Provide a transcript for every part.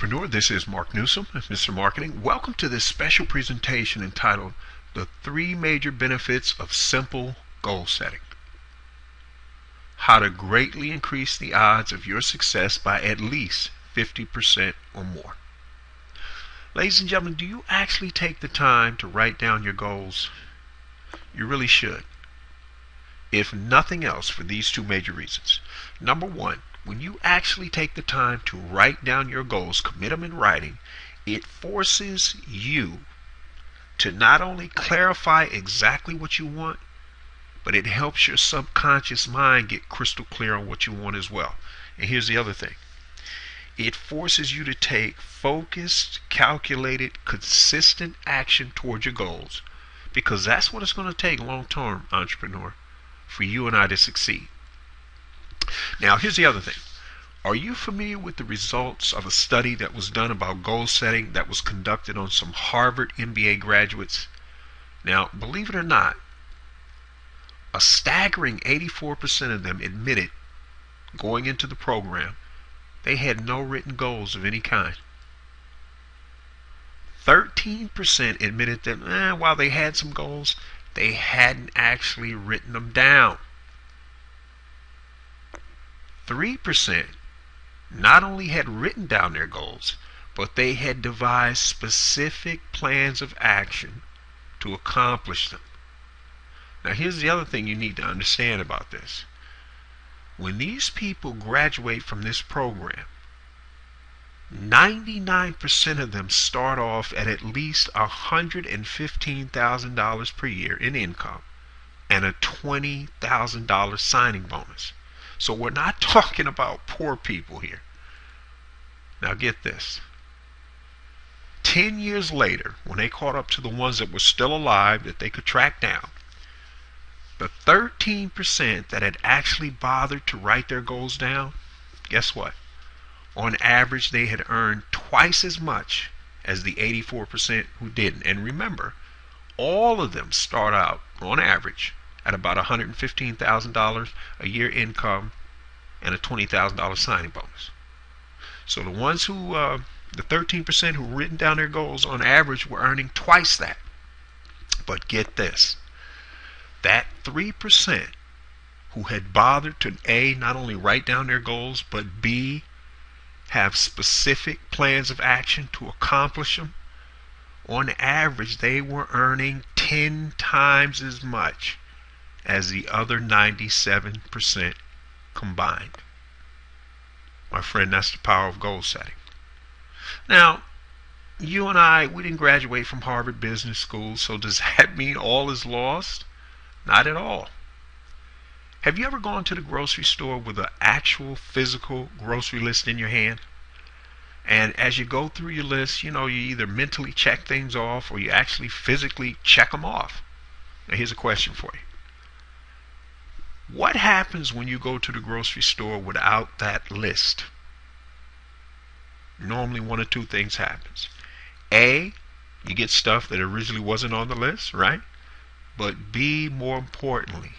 entrepreneur. This is Mark Newsom, Mr. Marketing. Welcome to this special presentation entitled The 3 Major Benefits of Simple Goal Setting. How to greatly increase the odds of your success by at least 50% or more. Ladies and gentlemen, do you actually take the time to write down your goals? You really should. If nothing else, for these 2 major reasons. Number 1, when you actually take the time to write down your goals, commit them in writing, it forces you to not only clarify exactly what you want, but it helps your subconscious mind get crystal clear on what you want as well. And here's the other thing. It forces you to take focused, calculated, consistent action towards your goals, because that's what it's going to take long-term, entrepreneur, for you and I to succeed. Now, here's the other thing. Are you familiar with the results of a study that was done about goal setting that was conducted on some Harvard MBA graduates? Now, believe it or not, a staggering 84% of them admitted going into the program they had no written goals of any kind. 13% admitted that while they had some goals, they hadn't actually written them down. 3% not only had written down their goals, but they had devised specific plans of action to accomplish them. Now, here's the other thing you need to understand about this. When these people graduate from this program, 99% of them start off at least $115,000 per year in income and a $20,000 signing bonus. So we're not talking about poor people here. Now get this. 10 years later, when they caught up to the ones that were still alive that they could track down, the 13% that had actually bothered to write their goals down, guess what? On average, they had earned twice as much as the 84% who didn't. And remember, all of them start out, on average, at about $115,000 a year income and a $20,000 signing bonus. So the ones who, the 13% who written down their goals, on average, were earning twice that. But get this. That 3% who had bothered to A, not only write down their goals, but B, have specific plans of action to accomplish them, on average, they were earning 10 times as much as the other 97% combined. My friend, that's the power of goal setting. Now, you and I, we didn't graduate from Harvard Business School, so does that mean all is lost? Not at all. Have you ever gone to the grocery store with an actual physical grocery list in your hand? And as you go through your list, you either mentally check things off or you actually physically check them off. Now here's a question for you. What happens when you go to the grocery store without that list? Normally one of 2 things happens. A, you get stuff that originally wasn't on the list, right? But B, more importantly,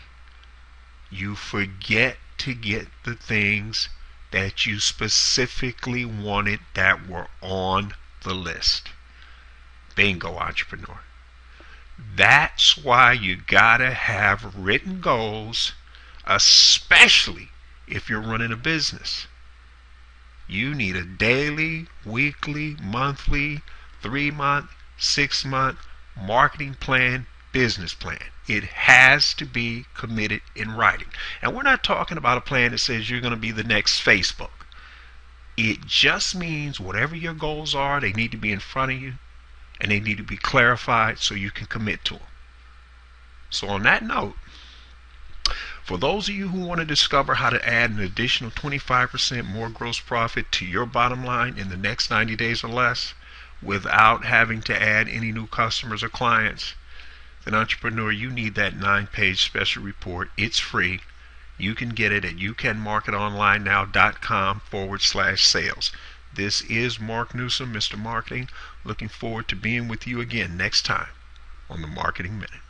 you forget to get the things that you specifically wanted that were on the list. Bingo, entrepreneur. That's why you gotta have written goals, especially if you're running a business. You need a daily, weekly, monthly, 3-month, 6-month marketing plan, business plan. It has to be committed in writing. And we're not talking about a plan that says you're going to be the next Facebook. It just means whatever your goals are, they need to be in front of you and they need to be clarified so you can commit to them. So on that note, for those of you who want to discover how to add an additional 25% more gross profit to your bottom line in the next 90 days or less without having to add any new customers or clients, then entrepreneur, you need that 9-page special report. It's free. You can get it at youcanmarketonlinenow.com/sales. This is Mark Newsom, Mr. Marketing. Looking forward to being with you again next time on the Marketing Minute.